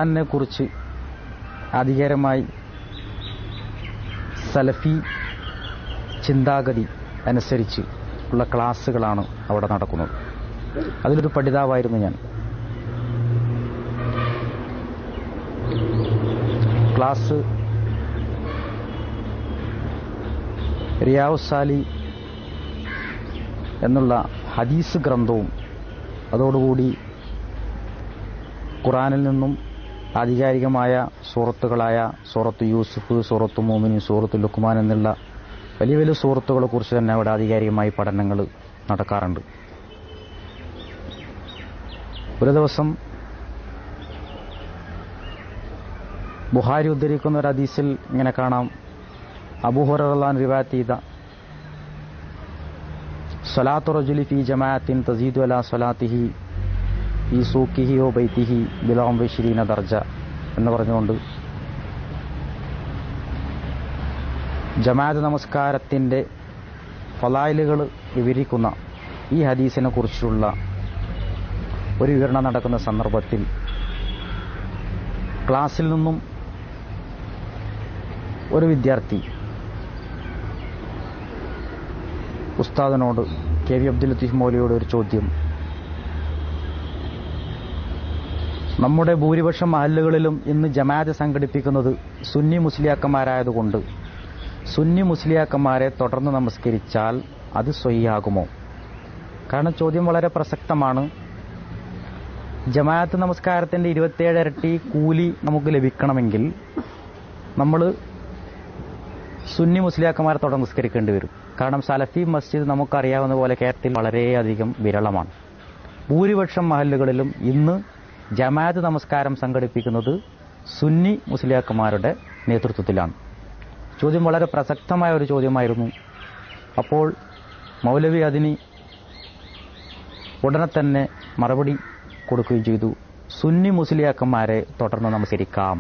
ഖുർആനെ കുറിച്ച് ആധികാരികമായി സലഫി ചിന്താഗതി അനുസരിച്ച് ഉള്ള ക്ലാസ്സുകളാണ് അവിടെ നടക്കുന്നത്. അതിലൊരു പഠിതാവായിരുന്നു ഞാൻ. ക്ലാസ് റിയാഉസ്സാലി എന്നുള്ള ഹദീസ് ഗ്രന്ഥവും അതോടുകൂടി ഖുർആനിൽ നിന്നും ആധികാരികമായ സൂറത്തുകളായ സൂറത്ത് യൂസുഫ്, സൂറത്ത് മുഅ്മിനീൻ, സൂറത്ത് ലുഖ്മാൻ എന്നുള്ള വലിയ വലിയ സൂറത്തുകളെ കുറിച്ച് തന്നെ അവിടെ ആധികാരികമായി പഠനങ്ങൾ നടക്കാറുണ്ട്. ഒരു ദിവസം ബുഖാരി ഉദ്ധരിക്കുന്ന ഒരു ഹദീസിൽ ഇങ്ങനെ കാണാം, അബൂ ഹുറൈറ റളിയല്ലാഹു അൻഹു റിവായത്ത് ചെയ്ത സ്വലാത്തു റജുലി ഫീ ജമാഅത്തിൻ തസീദു അലാ സ്വലാത്തിഹി ഈ സൂക്കിഹി ഓ ബൈത്തിഹി ബിലഅം വശരീന ദർജ എന്ന് പറഞ്ഞുകൊണ്ട് ജമാഅത്ത് നമസ്കാരത്തിൻ്റെ ഫളായിലുകൾ വിവരിക്കുന്ന ഈ ഹദീസിനെ കുറിച്ചുള്ള ഒരു വിവരണം നടക്കുന്ന സന്ദർഭത്തിൽ ക്ലാസ്സിൽ നിന്നും ഒരു വിദ്യാർത്ഥി ഉസ്താദിനോട്, കെ വി അബ്ദുൽ ലത്തീഫ് മൗലവിയോട് ഒരു ചോദ്യം, നമ്മുടെ ഭൂരിപക്ഷം മഹല്ലുകളിലും ഇന്ന് ജമാഅത്ത് സംഘടിപ്പിക്കുന്നത് സുന്നി മുസ്ലിയാക്കന്മാരായതുകൊണ്ട് സുന്നി മുസ്ലിയാക്കന്മാരെ തുടർന്ന് നമസ്കരിച്ചാൽ അത് സ്വഹിയാകുമോ? കാരണം ചോദ്യം വളരെ പ്രസക്തമാണ്. ജമാഅത്ത് നമസ്കാരത്തിൻ്റെ 27 ഇരട്ടി കൂലി നമുക്ക് ലഭിക്കണമെങ്കിൽ നമ്മൾ സുന്നി മുസ്ലിയാക്കന്മാരെ തുടർന്ന് നമസ്കരിക്കേണ്ടി വരും. കാരണം സലഫി മസ്ജിദ് നമുക്കറിയാവുന്ന പോലെ കേരളത്തിൽ വളരെയധികം വിരളമാണ്. ഭൂരിപക്ഷം മഹല്ലുകളിലും ഇന്ന് ജമാഅത്ത് നമസ്കാരം സംഘടിപ്പിക്കുന്നത് സുന്നി മുസ്ലിയാക്കന്മാരുടെ നേതൃത്വത്തിലാണ്. ചോദ്യം വളരെ പ്രസക്തമായ ഒരു ചോദ്യമായിരുന്നു. അപ്പോൾ മൗലവി അതിന് ഉടനെ തന്നെ മറുപടി കൊടുക്കുകയും ചെയ്തു, സുന്നി മുസ്ലിയാക്കന്മാരെ തുടർന്ന് നമസ്കരിക്കാം,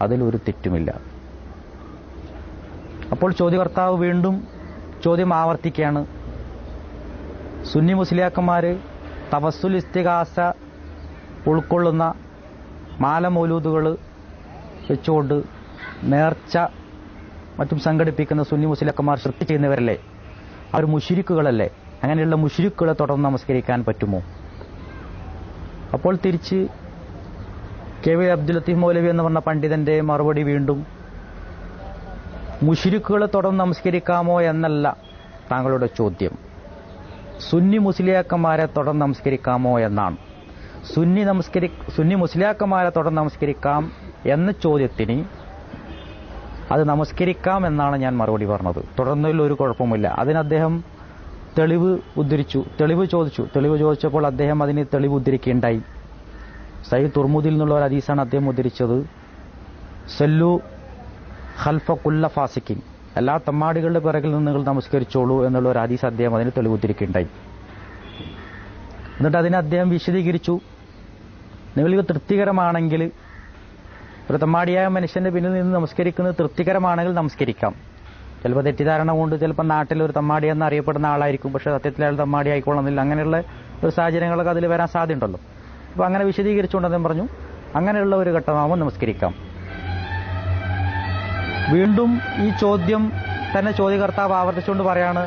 അതിലൊരു തെറ്റുമില്ല. അപ്പോൾ ചോദ്യകർത്താവ് വീണ്ടും ചോദ്യം ആവർത്തിക്കുകയാണ്, സുന്നി മുസ്ലിയാക്കന്മാർ തവസ്സുൽ ഇസ്തിഗാസ ഉൾക്കൊള്ളുന്ന മാല മൗലൂദുകൾ വെച്ചുകൊണ്ട് നേർച്ച മറ്റും സംഘടിപ്പിക്കുന്ന സുന്നി മുസ്ലിയാക്കന്മാർ ശിർക്ക് ചെയ്യുന്നവരല്ലേ? അവർ മുശ്രിക്കുകളല്ലേ? അങ്ങനെയുള്ള മുശ്രിക്കുകളെ തുടർന്ന് നമസ്കരിക്കാൻ പറ്റുമോ? അപ്പോൾ തിരിച്ച് കെ വി അബ്ദുൽ ലത്തീഫ് മൗലവി എന്ന് പറഞ്ഞ പണ്ഡിതന്റെ മറുപടി വീണ്ടും മുശ്രിക്കുകളെ തുടർന്ന് നമസ്കരിക്കാമോ എന്നല്ല താങ്കളുടെ ചോദ്യം, സുന്നി മുസ്ലിയാക്കന്മാരെ തുടർന്ന് നമസ്കരിക്കാമോ എന്നാണ്. സുന്നി മുസ്ലിയാക്കന്മാരെ തുടർന്ന് നമസ്കരിക്കാം എന്ന ചോദ്യത്തിന് അത് നമസ്കരിക്കാം എന്നാണ് ഞാൻ മറുപടി പറഞ്ഞത്. തുടർന്നതിൽ ഒരു കുഴപ്പമില്ല. അതിന് അദ്ദേഹം തെളിവ് ചോദിച്ചപ്പോൾ അദ്ദേഹം അതിന് തെളിവ് ഉദ്ധരിക്കുകയുണ്ടായി. സയ്യിദ് തുർമുദിൽ നിന്നുള്ള ഒരു ഹദീസാണ് അദ്ദേഹം ഉദ്ധരിച്ചത്. സല്ലു ഖൽഫ കുല്ല ഫാസിക്കിൻ, എല്ലാ തമ്മാടികളുടെ പിറകിൽ നിന്ന് നിങ്ങൾ നമസ്കരിച്ചോളൂ എന്നുള്ള ഒരു ഹദീസ് അദ്ദേഹം അതിന് തെളിവ് ഉദ്ധരിക്കുകയുണ്ടായി. എന്നിട്ട് അതിനെ അദ്ദേഹം വിശദീകരിച്ചു, നിങ്ങൾക്ക് തൃപ്തികരമാണെങ്കിൽ, ഒരു തമ്മാടിയായ മനുഷ്യന്റെ പിന്നിൽ നിന്ന് നമസ്കരിക്കുന്നത് തൃപ്തികരമാണെങ്കിൽ നമസ്കരിക്കാം. ചിലപ്പോൾ തെറ്റിദ്ധാരണ കൊണ്ട് ചിലപ്പോൾ നാട്ടിൽ ഒരു തമ്മാടി എന്ന് അറിയപ്പെടുന്ന ആളായിരിക്കും, പക്ഷെ സത്യത്തിൽ അയാൾ തമ്മാടി ആയിക്കൊള്ളുന്നില്ല. അങ്ങനെയുള്ള ഒരു സാഹചര്യങ്ങളൊക്കെ അതിൽ വരാൻ സാധ്യതയുണ്ടല്ലോ. അപ്പോൾ അങ്ങനെ വിശദീകരിച്ചുകൊണ്ട് അദ്ദേഹം പറഞ്ഞു, അങ്ങനെയുള്ള ഒരു ഘട്ടമാകുമ്പോൾ നമസ്കരിക്കാം. വീണ്ടും ഈ ചോദ്യം തന്നെ ചോദ്യകർത്താവ് ആവർത്തിച്ചുകൊണ്ട് പറയാണ്,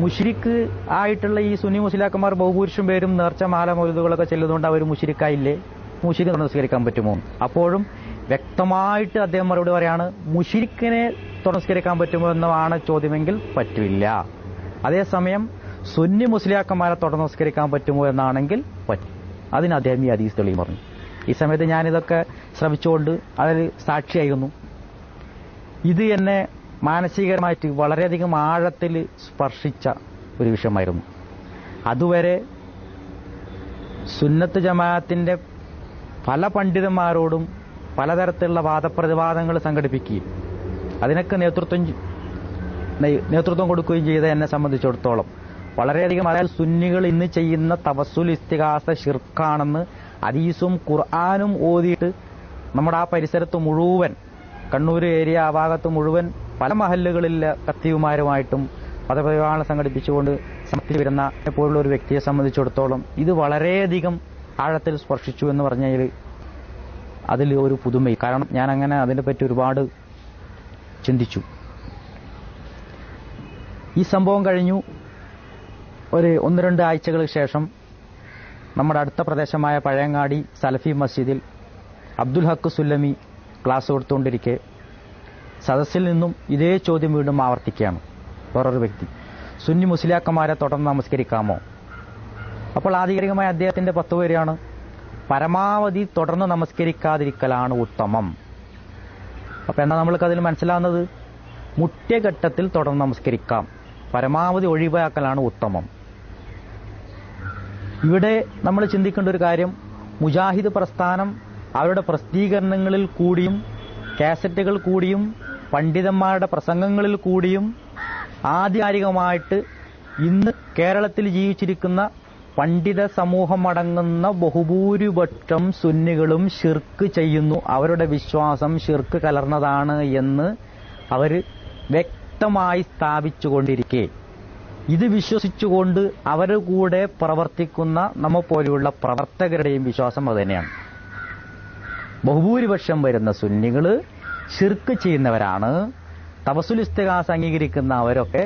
മുശ്രിക്ക് ആയിട്ടുള്ള ഈ സുന്നി മുസ്ലിയാക്കന്മാർ ബഹുഭൂരിഷം പേരും നേർച്ച മാല മൗലൂദുകളൊക്കെ ചെല്ലുന്നതുകൊണ്ട് അവർ മുശ്രിക്കായില്ലേ? മുശ്രിക്ക് നമസ്കരിക്കാൻ പറ്റുമോ? അപ്പോഴും വ്യക്തമായിട്ട് അദ്ദേഹം മറുപടി പറയാണ്, മുശ്രിക്കിനെ നമസ്കരിക്കാൻ പറ്റുമോ എന്നതാണ് ചോദ്യമെങ്കിൽ പറ്റില്ല. അതേസമയം സുന്നി മുസ്ലിയാക്കന്മാരെ തുടർന്ന് നമസ്കരിക്കാൻ പറ്റുമോ എന്നാണെങ്കിൽ പറ്റും. അതിന് അദ്ദേഹം ഈ ഹദീസ് തെളിവ് പറഞ്ഞു. ഈ സമയത്ത് ഞാനിതൊക്കെ ശ്രമിച്ചുകൊണ്ട് അതിൽ സാക്ഷിയായിരുന്നു. ഇത് എന്നെ മാനസികമായിട്ട് വളരെയധികം ആഴത്തിൽ സ്പർശിച്ച ഒരു വിഷയമായിരുന്നു. അതുവരെ സുന്നത്ത് ജമാഅത്തിന്റെ പല പണ്ഡിതന്മാരോടും പലതരത്തിലുള്ള വാദപ്രതിവാദങ്ങൾ സംഘടിപ്പിക്കുകയും അതിനൊക്കെ നേതൃത്വം കൊടുക്കുകയും ചെയ്ത എന്നെ സംബന്ധിച്ചിടത്തോളം വളരെയധികം, അതായത് സുന്നികൾ ഇന്ന് ചെയ്യുന്ന തവസ്സുൽ ഇസ്തിഗാസ ശിർക്കാണെന്ന് ഹദീസും ഖുർആനും ഓതിയിട്ട് നമ്മുടെ ആ പരിസരത്ത് മുഴുവൻ, കണ്ണൂർ ഏരിയ ആ ഭാഗത്ത് മുഴുവൻ പല മഹല്ലുകളിലെ ഖത്തീബുമാരുമായിട്ടും പദപ്രയോഗങ്ങൾ സംഘടിപ്പിച്ചുകൊണ്ട് സമർപ്പിച്ചു വരുന്ന പോലുള്ള ഒരു വ്യക്തിയെ സംബന്ധിച്ചിടത്തോളം ഇത് വളരെയധികം ആഴത്തിൽ സ്പർശിച്ചു എന്ന് പറഞ്ഞാൽ അതിൽ ഒരു പുതുമയും. കാരണം ഞാൻ അങ്ങനെ അതിനെപ്പറ്റി ഒരുപാട് ചിന്തിച്ചു. ഈ സംഭവം കഴിഞ്ഞു ഒരു 1-2 ആഴ്ചകൾക്ക് ശേഷം നമ്മുടെ അടുത്ത പ്രദേശമായ പഴയങ്ങാടി സലഫി മസ്ജിദിൽ അബ്ദുൽ ഹക്ക് സുല്ലമി ക്ലാസ് കൊടുത്തുകൊണ്ടിരിക്കെ സദസ്സിൽ നിന്നും ഇതേ ചോദ്യം വീണ്ടും ആവർത്തിക്കുകയാണ് വേറൊരു വ്യക്തി. സുന്നി മുസ്ലിയാക്കന്മാരെ തുടർന്ന് നമസ്കരിക്കാമോ? അപ്പോൾ ആധികാരികമായ അദ്ദേഹത്തിന്റെ ഫത്വ വരികയാണ്, പരമാവധി തുടർന്ന് നമസ്കരിക്കാതിരിക്കലാണ് ഉത്തമം. അപ്പൊ എന്താ നമ്മൾക്ക് അതിൽ മനസ്സിലാവുന്നത്? മുഖ്യഘട്ടത്തിൽ തുടർന്ന് നമസ്കരിക്കാം, പരമാവധി ഒഴിവാക്കലാണ് ഉത്തമം. ഇവിടെ നമ്മൾ ചിന്തിക്കേണ്ട ഒരു കാര്യം, മുജാഹിദ് പ്രസ്ഥാനം അവരുടെ പ്രസിദ്ധീകരണങ്ങളിൽ കൂടിയും കാസറ്റുകൾ കൂടിയും പണ്ഡിതന്മാരുടെ പ്രസംഗങ്ങളിൽ കൂടിയും ആധികാരികമായിട്ട് ഇന്ന് കേരളത്തിൽ ജീവിച്ചിരിക്കുന്ന പണ്ഡിത സമൂഹമടങ്ങുന്ന ബഹുഭൂരിപക്ഷം സുന്നികളും ശിർക്ക് ചെയ്യുന്നു, അവരുടെ വിശ്വാസം ശിർക്ക് കലർന്നതാണ് എന്ന് അവർ വ്യക്തമായി സ്ഥാപിച്ചുകൊണ്ടിരിക്കെ ഇത് വിശ്വസിച്ചുകൊണ്ട് അവരുടെ കൂടെ പ്രവർത്തിക്കുന്ന നമ്മ പോലെയുള്ള പ്രവർത്തകരുടെയും വിശ്വാസം അതുതന്നെയാണ്. ബഹുഭൂരിപക്ഷം വരുന്ന സുന്നികള് ശിർക്ക് ചെയ്യുന്നവരാണ്. തവസുൽ ഇസ്തിഗാസ അംഗീകരിക്കുന്ന അവരൊക്കെ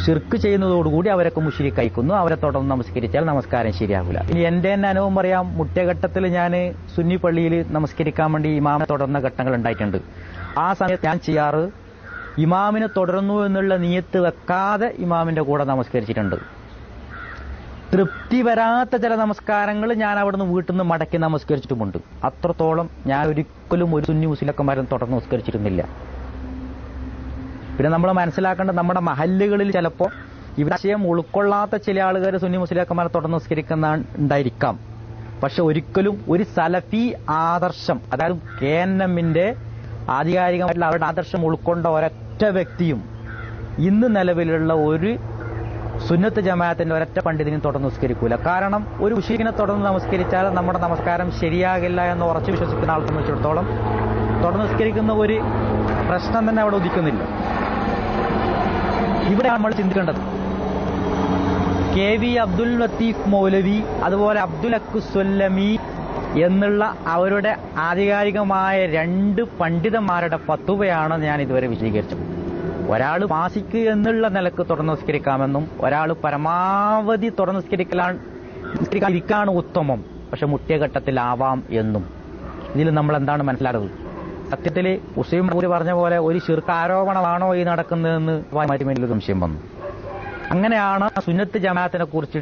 ശിർക്ക് ചെയ്യുന്നതോടുകൂടി അവരൊക്കെ മുശ്രിക്കയക്കുന്നു. അവരെ തുടർന്ന് നമസ്കരിച്ചാൽ നമസ്കാരം ശരിയാകില്ല. ഇനി എന്റെ തന്നെ അനുഭവം പറയാം. മുഖ്യഘട്ടത്തിൽ ഞാൻ സുന്നി പള്ളിയിൽ നമസ്കരിക്കാൻ വേണ്ടി ഇമാമിനെ തുടർന്ന ഘട്ടങ്ങൾ ഉണ്ടായിട്ടുണ്ട്. ആ സമയത്ത് ഞാൻ ചെയ്യാറ്, ഇമാമിനെ തുടരുന്നു എന്നുള്ള നിയത്ത് വെക്കാതെ ഇമാമിന്റെ കൂടെ നമസ്കരിച്ചിട്ടുണ്ട്. തൃപ്തി വരാത്ത ചില നമസ്കാരങ്ങൾ ഞാൻ അവിടുന്ന് വീട്ടിൽ നിന്ന് മടക്കി നമസ്കരിച്ചിട്ടുമുണ്ട്. അത്രത്തോളം ഞാൻ ഒരിക്കലും ഒരു സുന്നി മുസ്ലിയാക്കന്മാരും തുടർന്ന് നമസ്കരിച്ചിരുന്നില്ല. പിന്നെ നമ്മൾ മനസ്സിലാക്കേണ്ടത്, നമ്മുടെ മഹല്ലുകളിൽ ചിലപ്പോൾ ഇവിടെ ആശയം ഉൾക്കൊള്ളാത്ത ചില ആളുകൾ സുന്നി മുസ്ലിയാക്കന്മാരെ തുടർന്ന് നമസ്കരിക്കുന്ന ഉണ്ടായിരിക്കാം. പക്ഷെ ഒരിക്കലും ഒരു സലഫി ആദർശം, അതായത് KNMന്റെ ആധികാരികമായിട്ടുള്ള അവരുടെ ആദർശം ഉൾക്കൊണ്ട ഒരൊറ്റ വ്യക്തിയും ഇന്ന് നിലവിലുള്ള ഒരു സുന്നത്ത് ജമാഅത്തിന്റെ ഒരൊറ്റ പണ്ഡിതനും തുടർന്ന് നമസ്കരിക്കൂല. കാരണം ഒരു മുശ്രിക്കിനെ തുടർന്ന് നമസ്കരിച്ചാൽ നമ്മുടെ നമസ്കാരം ശരിയാകില്ല എന്ന് ഉറച്ചു വിശ്വസിക്കുന്ന ആളെ സംബന്ധിച്ചിടത്തോളം തുടർന്ന് നമസ്കരിക്കുന്ന ഒരു പ്രശ്നം തന്നെ അവിടെ ഉദിക്കുന്നില്ല. ഇവിടെ നമ്മൾ ചിന്തിക്കേണ്ടത്, KV അബ്ദുൽ ലത്തീഫ് മൗലവി അതുപോലെ അബ്ദുൽ ഹക്ക് സുല്ലമി എന്നുള്ള അവരുടെ ആധികാരികമായ 2 പണ്ഡിതന്മാരുടെ ഫത്വയാണ് ഞാൻ ഇതുവരെ വിശദീകരിച്ചത്. ഒരാൾ ഫാസിക്ക് എന്നുള്ള നിലക്ക് തുടർന്ന് നമസ്കരിക്കാമെന്നും ഒരാൾ പരമാവധി തുടർന്ന് നമസ്കരിക്കാതിരിക്കാണ് ഉത്തമം, പക്ഷെ മുഖ്യഘട്ടത്തിലാവാം എന്നും. ഇതിൽ നമ്മൾ എന്താണ് മനസ്സിലാക്കുന്നത്? സത്യത്തിൽ ഉസൈം പൂരി പറഞ്ഞ പോലെ ഒരു ശിർക്ക് ആരോപണമാണോ ഈ നടക്കുന്നതെന്ന് മരുമേലൊരു സംശയം വന്നു. അങ്ങനെയാണ് സുന്നത്ത് ജമാഅത്തിനെ കുറിച്ച്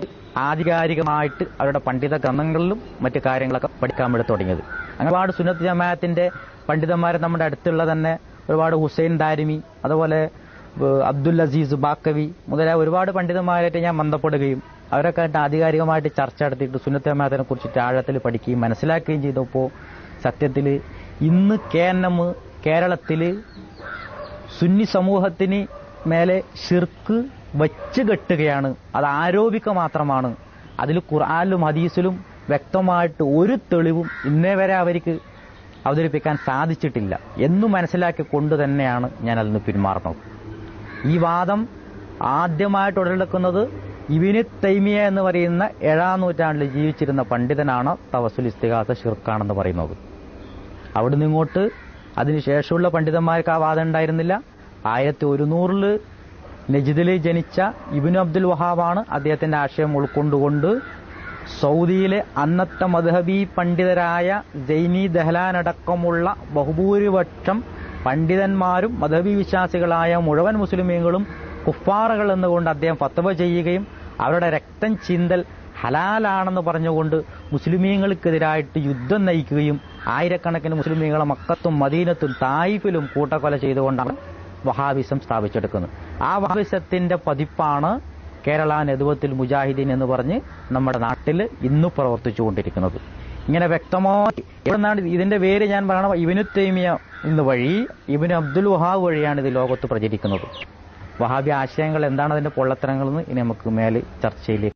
ആധികാരികമായിട്ട് അവരുടെ പണ്ഡിത ഗ്രന്ഥങ്ങളിലും മറ്റു കാര്യങ്ങളൊക്കെ പഠിക്കാൻ വേണ്ടി തുടങ്ങിയത്. അങ്ങനെ ഒരുപാട് സുന്നത്ത് ജമാഅത്തിന്റെ പണ്ഡിതന്മാരെ നമ്മുടെ അടുത്തുള്ള തന്നെ ഒരുപാട് ഹുസൈൻ ദാരിമി അതുപോലെ അബ്ദുൽ അസീസ് ബാക്കവി മുതലായ ഒരുപാട് പണ്ഡിതന്മാരായിട്ട് ഞാൻ ബന്ധപ്പെടുകയും അവരൊക്കെ ആയിട്ട് ആധികാരികമായിട്ട് ചർച്ച നടത്തിയിട്ട് സുന്നത്ത് ജമാഅത്തിനെ കുറിച്ചിട്ട് ആഴത്തിൽ പഠിക്കുകയും മനസ്സിലാക്കുകയും ചെയ്തപ്പോൾ സത്യത്തിൽ ഇന്ന് KNM കേരളത്തിൽ സുന്നി സമൂഹത്തിന് മേലെ ശിർക്ക് വച്ച് കെട്ടുകയാണ്. അത് ആരോപിക്കുക മാത്രമാണ്. അതിൽ ഖുർആനിലും ഹദീസിലും വ്യക്തമായിട്ട് ഒരു തെളിവും ഇന്നേ വരെ അവർക്ക് അവതരിപ്പിക്കാൻ സാധിച്ചിട്ടില്ല എന്നു മനസ്സിലാക്കി കൊണ്ട് തന്നെയാണ് ഞാൻ അതിൽ നിന്ന് പിന്മാറുന്നത്. ഈ വാദം ആദ്യമായിട്ട് ഉടലെടുക്കുന്നത് ഇബ്നു തൈമിയ എന്ന് പറയുന്ന 7ാം നൂറ്റാണ്ടിൽ ജീവിച്ചിരുന്ന പണ്ഡിതനാണ് തവസുൽ ഇസ്തിഗാസ ശിർക്കാണെന്ന് പറയുന്നത്. അവിടുന്ന് ഇങ്ങോട്ട് അതിനുശേഷമുള്ള പണ്ഡിതന്മാർക്ക് ആ വാദം ഉണ്ടായിരുന്നില്ല. 1100 നജിദിൽ ജനിച്ച ഇബ്നു അബ്ദുൽ വഹാബാണ് അദ്ദേഹത്തിന്റെ ആശയം ഉൾക്കൊണ്ടുകൊണ്ട് സൗദിയിലെ അന്നത്തെ മദ്ഹബി പണ്ഡിതരായ സൈനി ദഹ്ലാൻ അടക്കമുള്ള ബഹുഭൂരിപക്ഷം പണ്ഡിതന്മാരും മദ്ഹബി വിശ്വാസികളായ മുഴുവൻ മുസ്ലിമീങ്ങളും കുഫാറുകൾ എന്നുകൊണ്ട് അദ്ദേഹം ഫത്വ ചെയ്യുകയും അവരുടെ രക്തം ചിന്തൽ ഹലാലാണെന്ന് പറഞ്ഞുകൊണ്ട് മുസ്ലിമീങ്ങൾക്കെതിരായിട്ട് യുദ്ധം നയിക്കുകയും ആയിരക്കണക്കിന് മുസ്ലിമീങ്ങളെ മക്കത്തും മദീനത്തും തായിഫിലും കൂട്ടക്കൊല ചെയ്തുകൊണ്ടാണ് വഹാബിസം സ്ഥാപിച്ചെടുക്കുന്നത്. ആ വഹാബിസത്തിന്റെ പതിപ്പാണ് കേരള നെതുവത്തുൽ മുജാഹിദീൻ എന്ന് പറഞ്ഞ് നമ്മുടെ നാട്ടിൽ ഇന്ന് പ്രവർത്തിച്ചുകൊണ്ടിരിക്കുന്നത്. ഇങ്ങനെ വ്യക്തമായി എവിടെന്നാണ് ഇതിന്റെ പേര് ഞാൻ പറയണം, ഇബ്നു തൈമിയ എന്ന് വഴി ഇബ്നു അബ്ദുൽ വഹാബ് വഴിയാണ് ഇത് ലോകത്ത് പ്രചരിക്കുന്നത്. വഹാബി ആശയങ്ങൾ എന്താണ് അതിന്റെ പൊള്ളത്തരങ്ങളെന്ന് ഇനി നമുക്ക് മേലെ ചർച്ചയിലേക്ക്